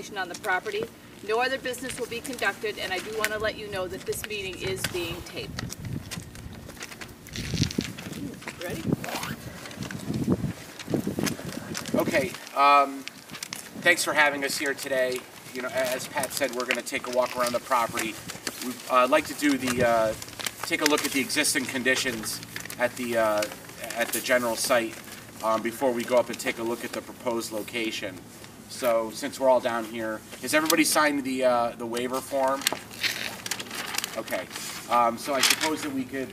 orientation on the property. No other business will be conducted, and I do want to let you know that this meeting is being taped. Ready? Okay, thanks for having us here today. You know, as Pat said, we're going to take a walk around the property. We'd like to do the take a look at the existing conditions at the general site before we go up and take a look at the proposed location. So, since we're all down here, has everybody signed the waiver form? Okay. So I suppose that we could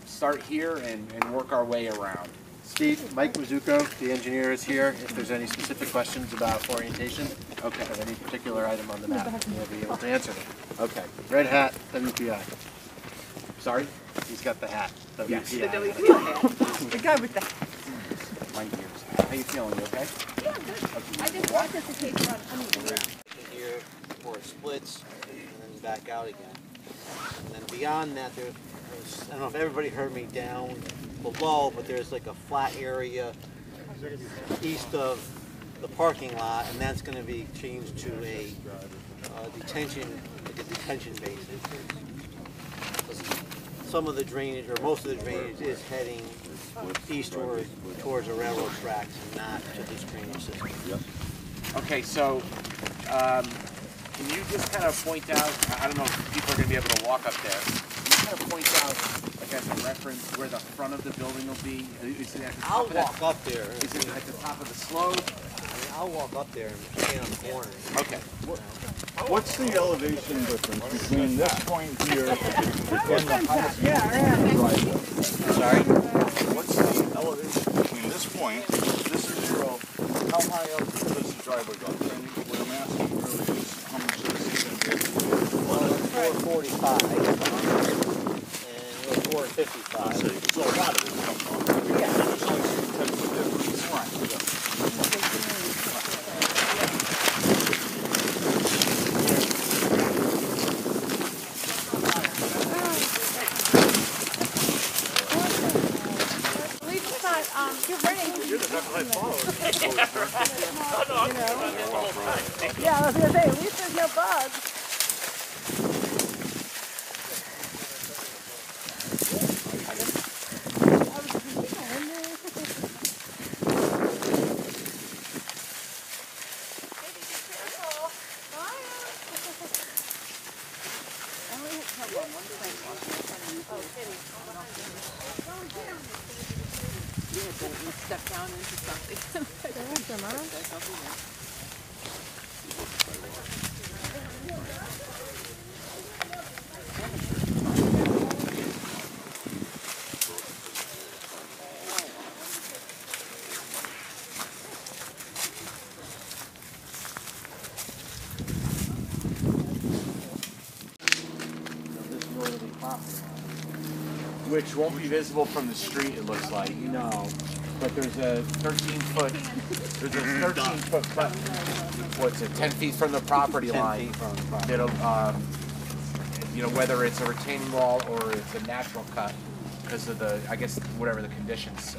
start here and work our way around. Steve, Mike Mizuko, the engineer, is here. If there's any specific questions about orientation, Okay. of any particular item on the map, we'll be able to answer them. Okay. Red hat, WPI. Sorry? He's got the hat. WPI. Yes. The WPI. The guy with the... My ears. How you feeling? You okay? Yeah, I'm good. I just wanted to take it on. Here before it splits and then back out again. And then beyond that, there's, I don't know if everybody heard me down below, but there's like a flat area east of the parking lot, and that's going to be changed to a detention basin. Some of the drainage, or most of the drainage, is heading eastward towards the railroad tracks and not to this drainage system. Yep. Okay, so can you just kind of point out, I don't know if people are going to be able to walk up there, can you kind of point out, like as a reference, where the front of the building will be? Is it at the top I'll of that? walk up there. Is it at the top of the slope? I mean, I'll walk up there and stand on the corner. Okay. What's the elevation difference between this point here and the highest driveway? Sorry? What's the elevation between this point, this is 0, how high up does the driveway go? And what I'm asking really is how much is it going to be? Well, it's 445 and it was 455. So a lot of it comes from. Yeah. There's only some type of difference. Right. You're running. You're the high follower. Yeah, I was going to say, at least there's no bugs. Step down into something. Which won't be visible from the street, it looks like. No. But there's a 13-foot, cut. What's it, 10 feet from the property 10 line. feet from the property. That'll, you know, whether it's a retaining wall or it's a natural cut, because of the, I guess, whatever the conditions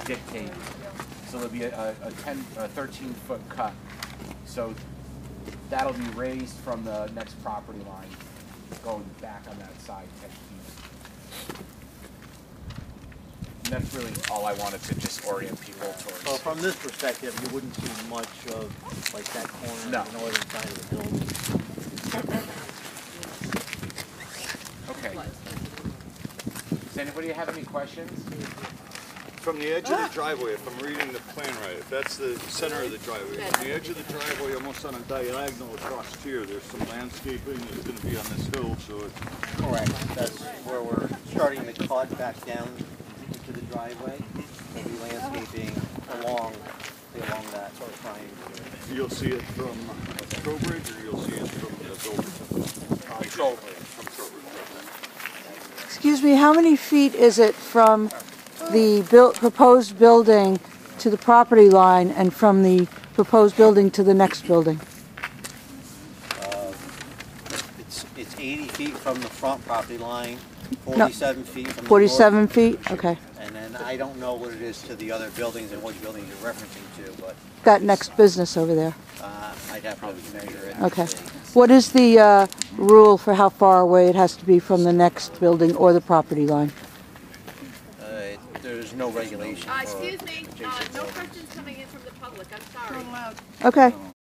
dictate. So there'll be a 13-foot cut. So that'll be raised from the next property line, going back on that side 10 feet. And that's really all I wanted to just orient people towards. So from this perspective, you wouldn't see much of like that corner No. on the northern side of the building. Okay. Does anybody have any questions? From the edge of the driveway, if I'm reading the plan right, if that's the center of the driveway, from the edge of the driveway, almost on a diagonal across here, there's some landscaping that's going to be on this hill, so it's... Correct. That's where we're starting to cut back down into the driveway. There'll be landscaping along that sort of triangle. You'll see it from Trowbridge, or you'll see it from the building? Trowbridge. Excuse me, how many feet is it from the proposed building to the property line and from the proposed building to the next building? It's 80 feet from the front property line, 47 feet from the 47 north, feet? Okay. and then I don't know what it is to the other buildings and which buildings you're referencing to, but That next business over there. I'd have to measure it. Okay. What is the rule for how far away it has to be from the next building or the property line? There's no regulation. Excuse me, no questions coming in from the public, I'm sorry. Okay.